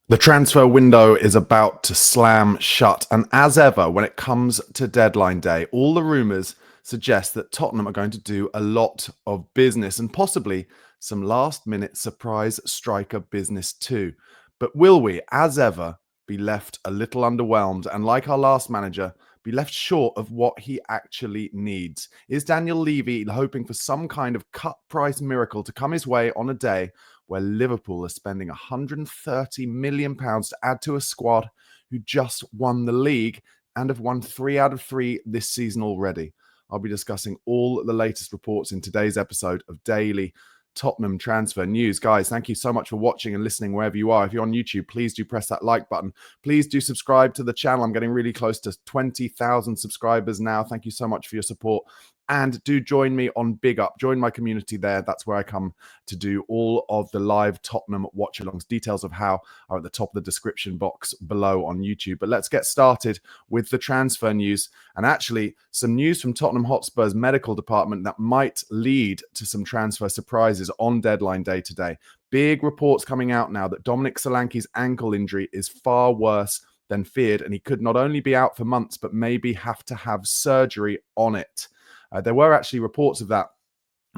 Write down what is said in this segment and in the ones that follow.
The transfer window is about to slam shut, and as ever, when it comes to deadline day, all the rumours suggest that Tottenham are going to do a lot of business and possibly some last minute surprise striker business too. But will we, as ever, be left a little underwhelmed and, like our last manager, be left short of what he actually needs? Is Daniel Levy hoping for some kind of cut price miracle to come his way on a day where Liverpool are spending £130 million to add to a squad who just won the league and have won 3 out of 3 this season already? I'll be discussing all the latest reports in today's episode of Daily Tottenham Transfer News. Guys, thank you so much for watching and listening wherever you are. If you're on YouTube, please do press that like button. Please do subscribe to the channel. I'm getting really close to 20,000 subscribers now. Thank you so much for your support. And do join me on BigUp. Join my community there. That's where I come to do all of the live Tottenham watch-alongs. Details of how are at the top of the description box below on YouTube. But let's get started with the transfer news. And actually, some news from Tottenham Hotspur's medical department that might lead to some transfer surprises on deadline day today. Big reports coming out now that Dominic Solanke's ankle injury is far worse than feared, and he could not only be out for months, but maybe have to have surgery on it. There were actually reports of that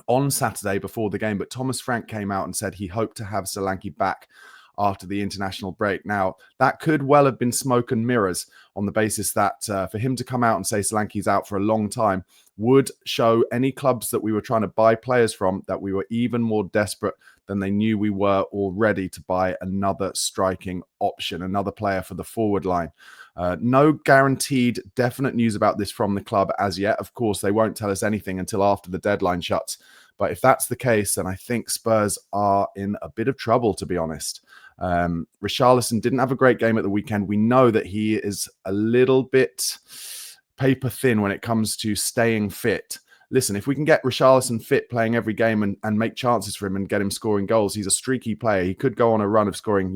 on Saturday before the game, but Thomas Frank came out and said he hoped to have Solanke back after the international break. Now, that could well have been smoke and mirrors on the basis that for him to come out and say Solanke's out for a long time would show any clubs that we were trying to buy players from that we were even more desperate than they knew we were already to buy another striking option, another player for the forward line. No guaranteed definite news about this from the club as yet. Of course, they won't tell us anything until after the deadline shuts. But if that's the case, then I think Spurs are in a bit of trouble, to be honest. Richarlison didn't have a great game at the weekend. We know that he is a little bit paper thin when it comes to staying fit. Listen, if we can get Richarlison fit playing every game and make chances for him and get him scoring goals, he's a streaky player. He could go on a run of scoring,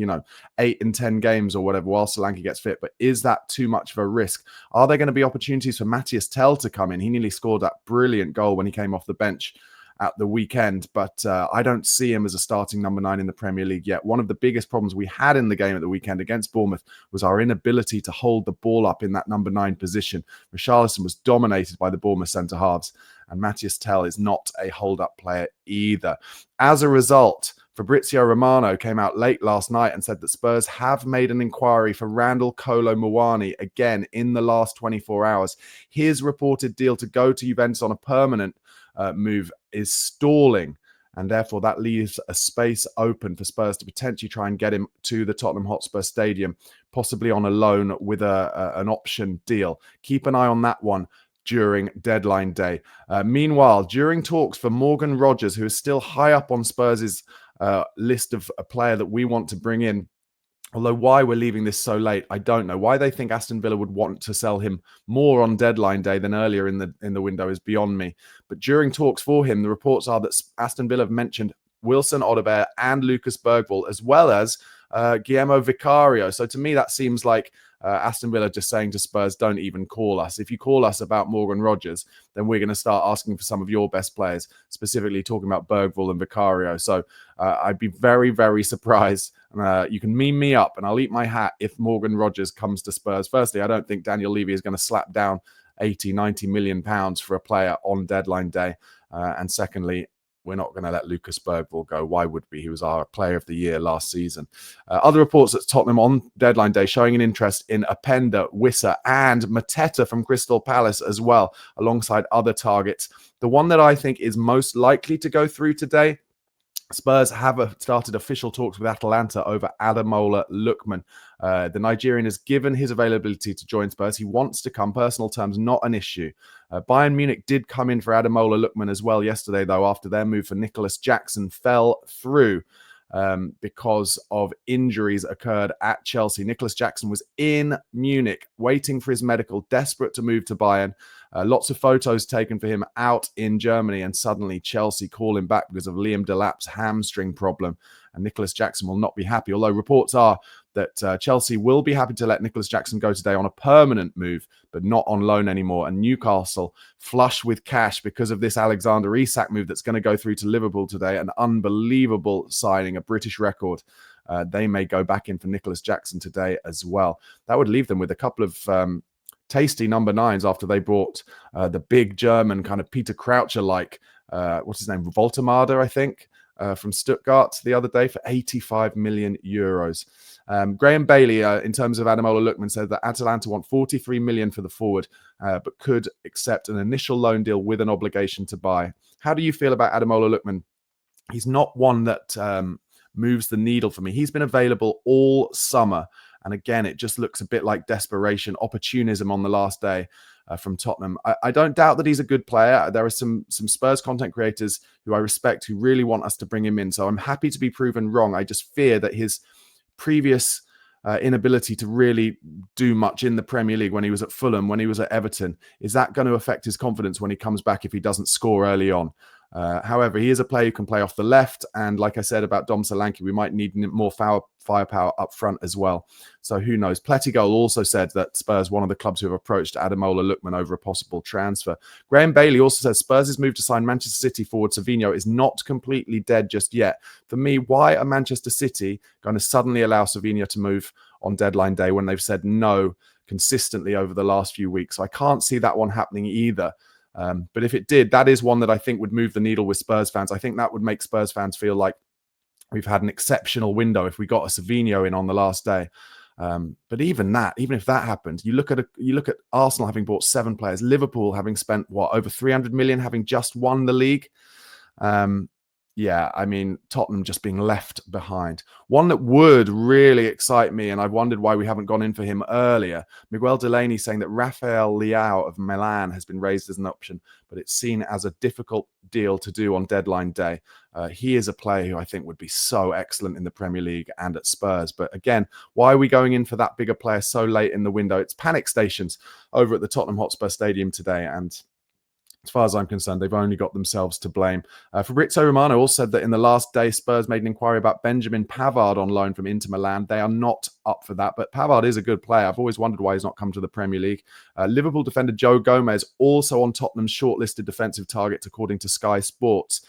8 in 10 games or whatever while Solanke gets fit. But is that too much of a risk? Are there going to be opportunities for Matthias Tell to come in? He nearly scored that brilliant goal when he came off the bench at the weekend, but I don't see him as a starting number 9 in the Premier League yet. One of the biggest problems we had in the game at the weekend against Bournemouth was our inability to hold the ball up in that number 9 position. Richarlison was dominated by the Bournemouth centre-halves, and Matthias Tell is not a hold-up player either. As a result, Fabrizio Romano came out late last night and said that Spurs have made an inquiry for Randall Kolo Muani again in the last 24 hours. His reported deal to go to Juventus on a permanent move is stalling, and therefore that leaves a space open for Spurs to potentially try and get him to the Tottenham Hotspur Stadium, possibly on a loan with an option deal. Keep an eye on that one during deadline day. Meanwhile, during talks for Morgan Rogers, who is still high up on Spurs' list of a player that we want to bring in, although why we're leaving this so late, I don't know. Why they think Aston Villa would want to sell him more on deadline day than earlier in the window is beyond me. But during talks for him, the reports are that Aston Villa have mentioned Wilson Odobert and Lucas Bergvall, as well as Guillermo Vicario. So to me, that seems like Aston Villa just saying to Spurs, don't even call us. If you call us about Morgan Rogers, then we're going to start asking for some of your best players, specifically talking about Bergvall and Vicario. So I'd be very, very surprised. You can meme me up and I'll eat my hat if Morgan Rogers comes to Spurs. Firstly, I don't think Daniel Levy is going to slap down 80, 90 million pounds for a player on deadline day. And secondly, we're not going to let Lucas Bergvall go. Why would we? He was our player of the year last season. Other reports at Tottenham on deadline day showing an interest in Openda, Wissa, and Mateta from Crystal Palace as well, alongside other targets. The one that I think is most likely to go through today, Spurs have started official talks with Atalanta over Ademola Lookman. The Nigerian has given his availability to join Spurs. He wants to come. Personal terms, not an issue. Bayern Munich did come in for Ademola Lookman as well yesterday, though, after their move for Nicholas Jackson fell through because of injuries occurred at Chelsea. Nicholas Jackson was in Munich waiting for his medical, desperate to move to Bayern. Lots of photos taken for him out in Germany, and suddenly Chelsea call him back because of Liam Delap's hamstring problem, and Nicholas Jackson will not be happy, although reports are that Chelsea will be happy to let Nicholas Jackson go today on a permanent move, but not on loan anymore. And Newcastle, flush with cash because of this Alexander Isak move that's going to go through to Liverpool today, an unbelievable signing, a British record. They may go back in for Nicholas Jackson today as well. That would leave them with a couple of tasty number 9s after they brought the big German kind of Peter Croucher-like, what's his name, Voltemade, I think, from Stuttgart the other day for 85 million euros. Graham Bailey, in terms of Ademola Lookman, said that Atalanta want 43 million for the forward, but could accept an initial loan deal with an obligation to buy. How do you feel about Ademola Lookman? He's not one that moves the needle for me. He's been available all summer. And again, it just looks a bit like desperation, opportunism on the last day from Tottenham. I don't doubt that he's a good player. There are some Spurs content creators who I respect who really want us to bring him in. So I'm happy to be proven wrong. I just fear that his previous inability to really do much in the Premier League when he was at Fulham, when he was at Everton, is that going to affect his confidence when he comes back if he doesn't score early on? However, he is a player who can play off the left. And like I said about Dom Solanke, we might need more firepower up front as well. So who knows? Plettigol also said that Spurs, one of the clubs who have approached Ademola Lookman over a possible transfer. Graham Bailey also says Spurs' move to sign Manchester City forward Savinho is not completely dead just yet. For me, why are Manchester City going to suddenly allow Savinho to move on deadline day when they've said no consistently over the last few weeks? So I can't see that one happening either. But if it did, that is one that I think would move the needle with Spurs fans. I think that would make Spurs fans feel like we've had an exceptional window if we got a Savinho in on the last day. But even if that happened, you look at Arsenal having bought 7 players, Liverpool having spent over 300 million, having just won the league. Yeah, I mean, Tottenham just being left behind. One that would really excite me, and I've wondered why we haven't gone in for him earlier. Miguel Delaney saying that Rafael Leao of Milan has been raised as an option, but it's seen as a difficult deal to do on deadline day. He is a player who I think would be so excellent in the Premier League and at Spurs. But again, why are we going in for that bigger player so late in the window? It's panic stations over at the Tottenham Hotspur Stadium today, and as far as I'm concerned, they've only got themselves to blame. Fabrizio Romano also said that in the last day, Spurs made an inquiry about Benjamin Pavard on loan from Inter Milan. They are not up for that, but Pavard is a good player. I've always wondered why he's not come to the Premier League. Liverpool defender Joe Gomez, also on Tottenham's shortlisted defensive targets, according to Sky Sports.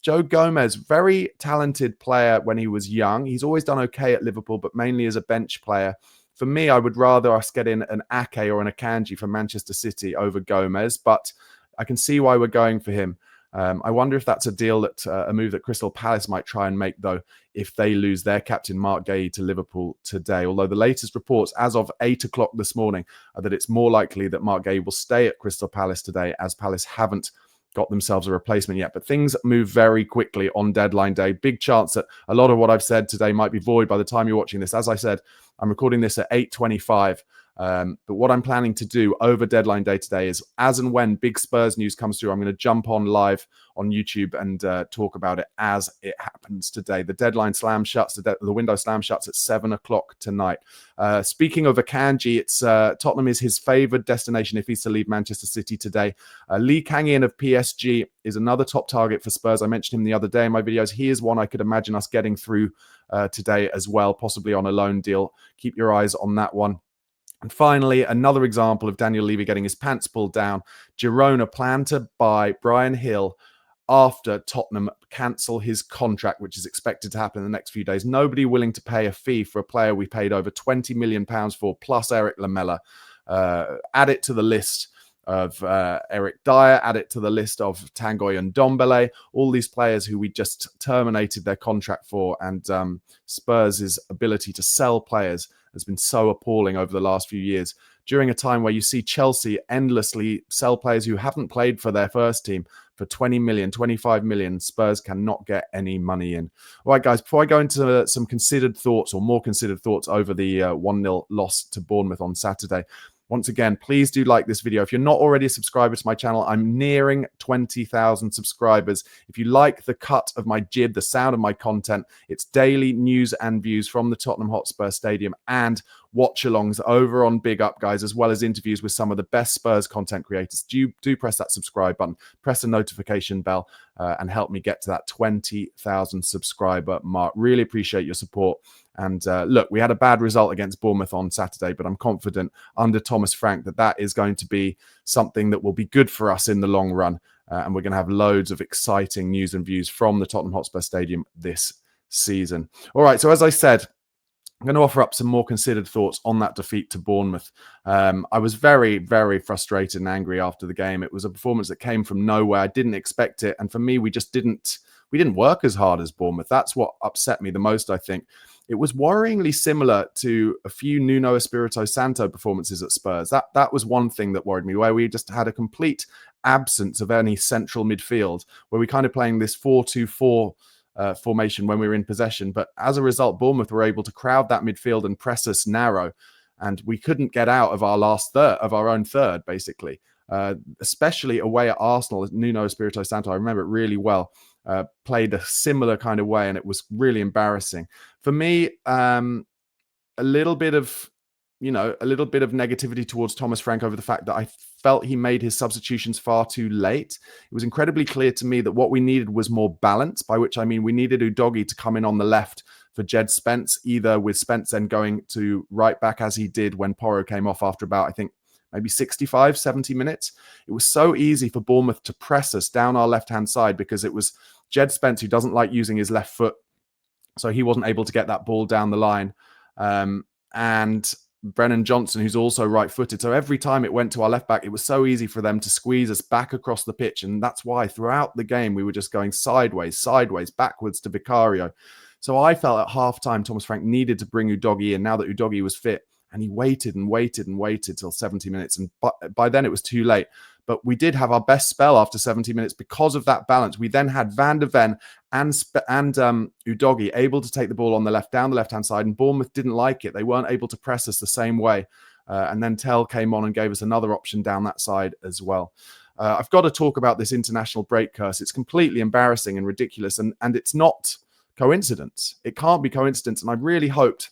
Joe Gomez, very talented player when he was young. He's always done okay at Liverpool, but mainly as a bench player. For me, I would rather us get in an Ake or an Akanji for Manchester City over Gomez, but I can see why we're going for him. I wonder if that's a deal that a move that Crystal Palace might try and make, though, if they lose their captain Mark Guehi to Liverpool today. Although the latest reports as of 8 o'clock this morning are that it's more likely that Mark Guehi will stay at Crystal Palace today, as Palace haven't got themselves a replacement yet. But things move very quickly on deadline day. Big chance that a lot of what I've said today might be void by the time you're watching this. As I said, I'm recording this at 8:25. But what I'm planning to do over deadline day today is, as and when big Spurs news comes through, I'm going to jump on live on YouTube and talk about it as it happens today. The deadline slam shuts, the window slam shuts at 7 o'clock tonight. Speaking of Akanji, it's Tottenham is his favoured destination if he's to leave Manchester City today. Lee Kang-in of PSG is another top target for Spurs. I mentioned him the other day in my videos. He is one I could imagine us getting through today as well, possibly on a loan deal. Keep your eyes on that one. And finally, another example of Daniel Levy getting his pants pulled down. Girona plan to buy Brian Hill after Tottenham cancel his contract, which is expected to happen in the next few days. Nobody willing to pay a fee for a player we paid over £20 million for, plus Eric Lamela. Add it to the list of Eric Dyer, add it to the list of Tanguy and Ndombele, all these players who we just terminated their contract for. And Spurs' ability to sell players has been so appalling over the last few years, during a time where you see Chelsea endlessly sell players who haven't played for their first team for 20 million, 25 million. Spurs cannot get any money in. All right, guys, before I go into some considered thoughts, or more considered thoughts, over the 1-0 loss to Bournemouth on Saturday, once again, please do like this video. If you're not already a subscriber to my channel, I'm nearing 20,000 subscribers. If you like the cut of my jib, the sound of my content, it's daily news and views from the Tottenham Hotspur Stadium and watch-alongs over on BigUp, guys, as well as interviews with some of the best Spurs content creators. Do press that subscribe button, press the notification bell, and help me get to that 20,000 subscriber mark. Really appreciate your support. And look, we had a bad result against Bournemouth on Saturday, but I'm confident under Thomas Frank that is going to be something that will be good for us in the long run. And we're going to have loads of exciting news and views from the Tottenham Hotspur Stadium this season. All right, so as I said, I'm going to offer up some more considered thoughts on that defeat to Bournemouth. I was very, very frustrated and angry after the game. It was a performance that came from nowhere. I didn't expect it, and for me, we didn't work as hard as Bournemouth. That's what upset me the most, I think. It was worryingly similar to a few Nuno Espirito Santo performances at Spurs. That was one thing that worried me, where we just had a complete absence of any central midfield, where we kind of playing this 4-2-4 formation when we were in possession. But as a result, Bournemouth were able to crowd that midfield and press us narrow, and we couldn't get out of our last third, of our own third, basically. Especially away at Arsenal, Nuno Espirito Santo, I remember it really well, played a similar kind of way, and it was really embarrassing. For me, a little bit of negativity towards Thomas Frank over the fact that I felt he made his substitutions far too late. It was incredibly clear to me that what we needed was more balance, by which I mean we needed Udogie to come in on the left for Jed Spence, either with Spence then going to right back as he did when Porro came off after about, I think, maybe 65, 70 minutes. It was so easy for Bournemouth to press us down our left-hand side because it was Jed Spence who doesn't like using his left foot, so he wasn't able to get that ball down the line. And Brennan Johnson, who's also right-footed. So every time it went to our left back, it was so easy for them to squeeze us back across the pitch. And that's why throughout the game, we were just going sideways, backwards to Vicario. So I felt at halftime, Thomas Frank needed to bring Udogie in now that Udogie was fit. And he waited till 70 minutes. And by then it was too late. But we did have our best spell after 70 minutes because of that balance. We then had Van de Ven and Udogie able to take the ball on the left, down the left-hand side, and Bournemouth didn't like it. They weren't able to press us the same way. And then Tell came on and gave us another option down that side as well. I've got to talk about this international break curse. It's completely embarrassing and ridiculous, and it's not coincidence. It can't be coincidence, and I really hoped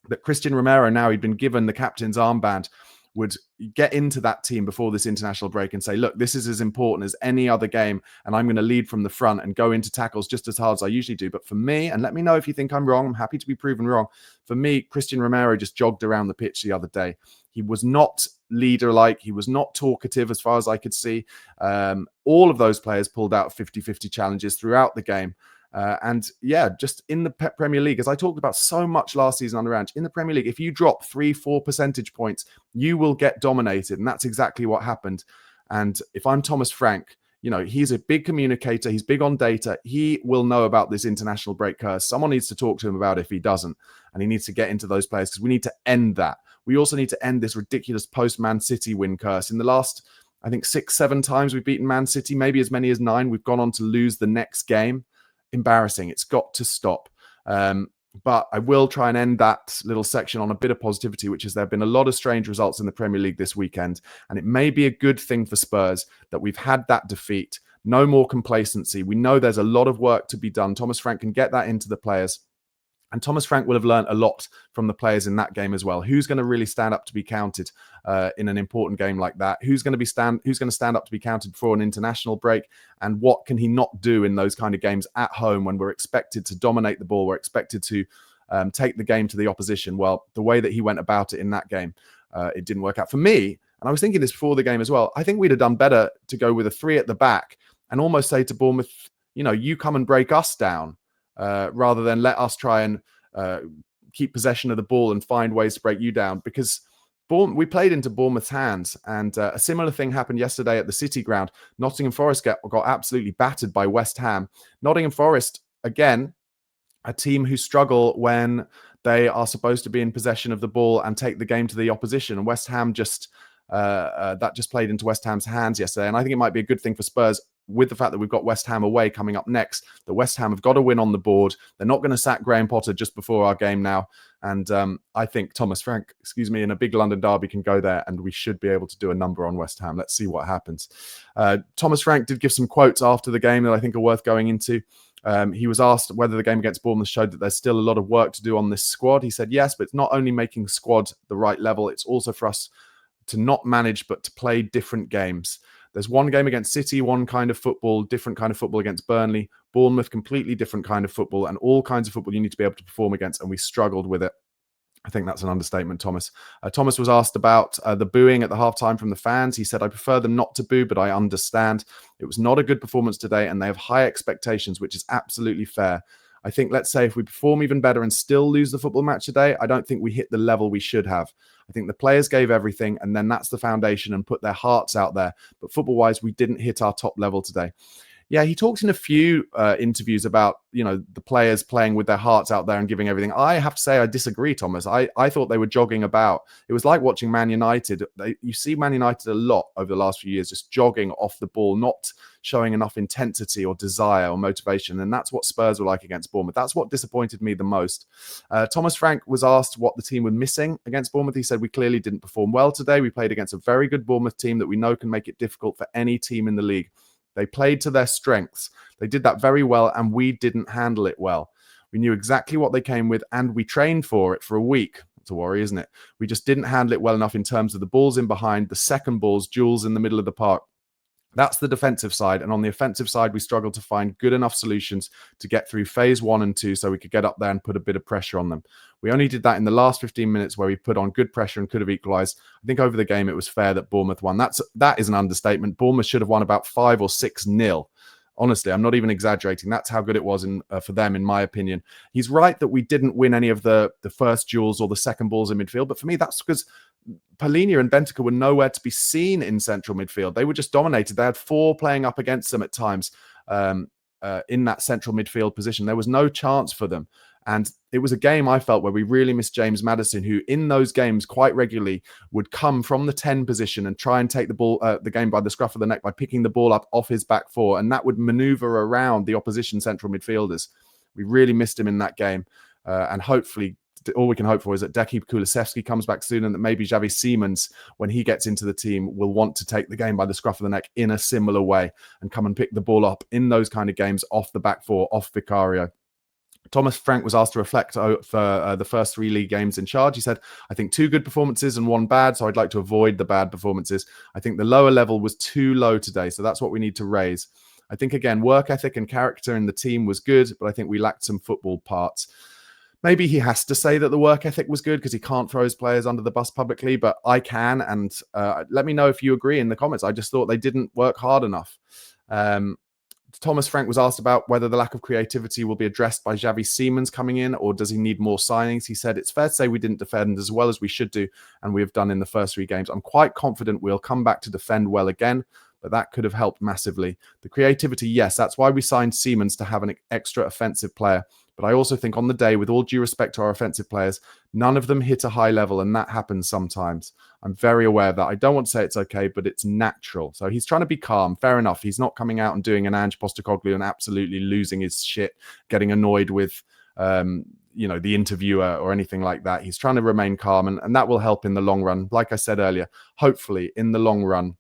that Christian Romero, now he'd been given the captain's armband, would get into that team before this international break and say, look, this is as important as any other game, and I'm going to lead from the front and go into tackles just as hard as I usually do. But for me, and let me know if you think I'm wrong, I'm happy to be proven wrong. For me, Christian Romero just jogged around the pitch the other day. He was not leader-like. He was not talkative as far as I could see. All of those players pulled out 50-50 challenges throughout the game. And yeah, just in the Premier League, as I talked about so much last season on the Ranch, in the Premier League, if you drop 3-4 percentage points, you will get dominated. And that's exactly what happened. And if I'm Thomas Frank, you know, he's a big communicator. He's big on data. He will know about this international break curse. Someone needs to talk to him about it if he doesn't. And he needs to get into those players because we need to end that. We also need to end this ridiculous post-Man City win curse. In the last, I think, 6-7 times we've beaten Man City, maybe as many as 9, we've gone on to lose the next game. Embarrassing. It's got to stop. But I will try and end that little section on a bit of positivity, which is there have been a lot of strange results in the Premier League this weekend. And it may be a good thing for Spurs that we've had that defeat. No more complacency. We know there's a lot of work to be done. Thomas Frank can get that into the players. And Thomas Frank will have learned a lot from the players in that game as well. Who's going to really stand up to be counted in an important game like that? Who's going to stand up to be counted for an international break? And what can he not do in those kind of games at home when we're expected to dominate the ball? We're expected to take the game to the opposition. Well, the way that he went about it in that game, it didn't work out for me. And I was thinking this before the game as well. I think we'd have done better to go with a 3 at the back and almost say to Bournemouth, you know, you come and break us down. Rather than let us try and keep possession of the ball and find ways to break you down, because we played into Bournemouth's hands. And a similar thing happened yesterday at the City ground. Nottingham Forest got absolutely battered by West Ham. Nottingham Forest, again, a team who struggle when they are supposed to be in possession of the ball and take the game to the opposition. And West Ham just played into West Ham's hands yesterday. And I think it might be a good thing for Spurs, with the fact that we've got West Ham away coming up next. The West Ham have got to win on the board. They're not going to sack Graham Potter just before our game now. And I think Thomas Frank, in a big London derby can go there and we should be able to do a number on West Ham. Let's see what happens. Thomas Frank did give some quotes after the game that I think are worth going into. He was asked whether the game against Bournemouth showed that there's still a lot of work to do on this squad. He said, yes, but it's not only making the squad the right level, it's also for us to not manage, but to play different games. There's one game against City, one kind of football, different kind of football against Burnley. Bournemouth, completely different kind of football, and all kinds of football you need to be able to perform against, and we struggled with it. I think that's an understatement, Thomas. Thomas was asked about the booing at the halftime from the fans. He said, I prefer them not to boo, but I understand. It was not a good performance today, and they have high expectations, which is absolutely fair. I think, let's say, if we perform even better and still lose the football match today, I don't think we hit the level we should have. I think the players gave everything, and then that's the foundation and put their hearts out there. But football-wise, we didn't hit our top level today. Yeah, he talks in a few interviews about, the players playing with their hearts out there and giving everything. I have to say I disagree, Thomas. I thought they were jogging about. It was like watching Man United. You see Man United a lot over the last few years, just jogging off the ball, not showing enough intensity or desire or motivation. And that's what Spurs were like against Bournemouth. That's what disappointed me the most. Thomas Frank was asked what the team were missing against Bournemouth. He said, we clearly didn't perform well today. We played against a very good Bournemouth team that we know can make it difficult for any team in the league. They played to their strengths. They did that very well, and we didn't handle it well. We knew exactly what they came with, and we trained for it for a week. It's a worry, isn't it? We just didn't handle it well enough in terms of the balls in behind, the second balls, duels in the middle of the park. That's the defensive side. And on the offensive side, we struggled to find good enough solutions to get through phase 1 and 2 so we could get up there and put a bit of pressure on them. We only did that in the last 15 minutes where we put on good pressure and could have equalised. I think over the game, it was fair that Bournemouth won. That is an understatement. Bournemouth should have won about 5 or 6-0. Honestly, I'm not even exaggerating. That's how good it was for them, in my opinion. He's right that we didn't win any of the first duels or the second balls in midfield. But for me, that's because Palhinha and Bentancur were nowhere to be seen in central midfield. They were just dominated. They had 4 playing up against them at times in that central midfield position. There was no chance for them. And it was a game, I felt, where we really missed James Maddison, who in those games quite regularly would come from the 10 position and try and take the game by the scruff of the neck by picking the ball up off his back 4. And that would maneuver around the opposition central midfielders. We really missed him in that game. And hopefully, all we can hope for is that Decky Kulusevski comes back soon, and that maybe Xavi Simons, when he gets into the team, will want to take the game by the scruff of the neck in a similar way and come and pick the ball up in those kind of games off the back 4, off Vicario. Thomas Frank was asked to reflect for the first 3 league games in charge. He said, I think 2 good performances and 1 bad, so I'd like to avoid the bad performances. I think the lower level was too low today, so that's what we need to raise. I think, again, work ethic and character in the team was good, but I think we lacked some football parts. Maybe he has to say that the work ethic was good because he can't throw his players under the bus publicly, but I can, and let me know if you agree in the comments. I just thought they didn't work hard enough. Thomas Frank was asked about whether the lack of creativity will be addressed by Xavi Simons coming in, or does he need more signings? He said, it's fair to say we didn't defend as well as we should do, and we have done in the first 3 games. I'm quite confident we'll come back to defend well again, but that could have helped massively. The creativity, yes, that's why we signed Simons, to have an extra offensive player. But I also think on the day, with all due respect to our offensive players, none of them hit a high level, and that happens sometimes. I'm very aware of that. I don't want to say it's okay, but it's natural. So he's trying to be calm. Fair enough. He's not coming out and doing an Ange Postecoglou and absolutely losing his shit, getting annoyed with the interviewer or anything like that. He's trying to remain calm, and that will help in the long run. Like I said earlier, hopefully in the long run,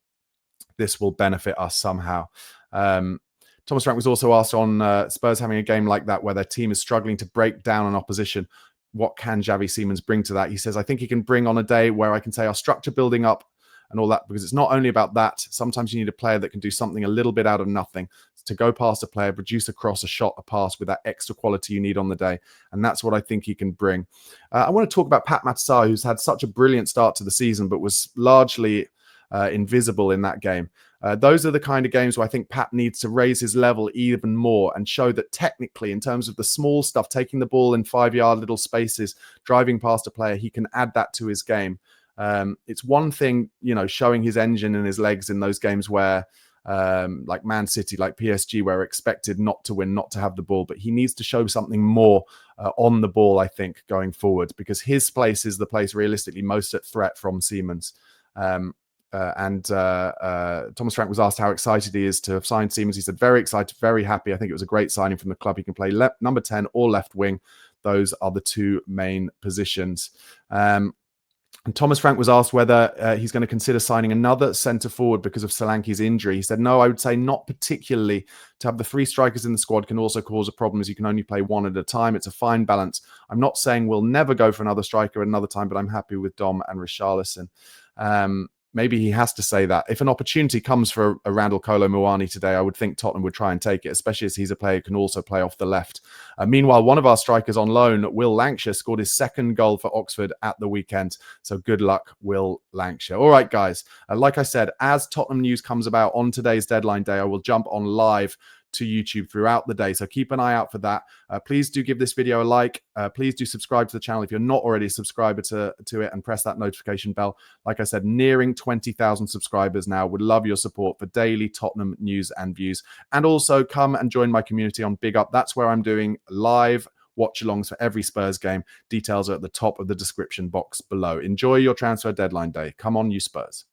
this will benefit us somehow. Thomas Frank was also asked on Spurs having a game like that where their team is struggling to break down an opposition. What can Xavi Simons bring to that? He says, I think he can bring on a day where I can say our structure building up and all that, because it's not only about that. Sometimes you need a player that can do something a little bit out of nothing, to go past a player, produce a cross, a shot, a pass with that extra quality you need on the day. And that's what I think he can bring. I want to talk about Pat Matsar, who's had such a brilliant start to the season, but was largely invisible in that game. Those are the kind of games where I think Pat needs to raise his level even more and show that technically, in terms of the small stuff, taking the ball in 5-yard little spaces, driving past a player, he can add that to his game. It's one thing, showing his engine and his legs in those games where, like Man City, like PSG, where we're expected not to win, not to have the ball, but he needs to show something more on the ball, I think, going forward, because his place is the place realistically most at threat from Simons. Thomas Frank was asked how excited he is to have signed Simons. He said, very excited, very happy. I think it was a great signing from the club. He can play number 10 or left wing. Those are the 2 main positions. And Thomas Frank was asked whether he's going to consider signing another centre forward because of Solanke's injury. He said, no, I would say not particularly. To have the 3 strikers in the squad can also cause a problem, as you can only play 1 at a time. It's a fine balance. I'm not saying we'll never go for another striker at another time, but I'm happy with Dom and Richarlison. Maybe he has to say that. If an opportunity comes for a Randall Kolo Muani today, I would think Tottenham would try and take it, especially as he's a player who can also play off the left. Meanwhile, one of our strikers on loan, Will Lancashire, scored his 2nd goal for Oxford at the weekend. So good luck, Will Lancashire. All right, guys. Like I said, as Tottenham news comes about on today's deadline day, I will jump on live to YouTube throughout the day. So keep an eye out for that. Please do give this video a like. Please do subscribe to the channel if you're not already a subscriber to it, and press that notification bell. Like I said, nearing 20,000 subscribers now. Would love your support for daily Tottenham news and views. And also come and join my community on BigUp. That's where I'm doing live watch-alongs for every Spurs game. Details are at the top of the description box below. Enjoy your transfer deadline day. Come on, you Spurs.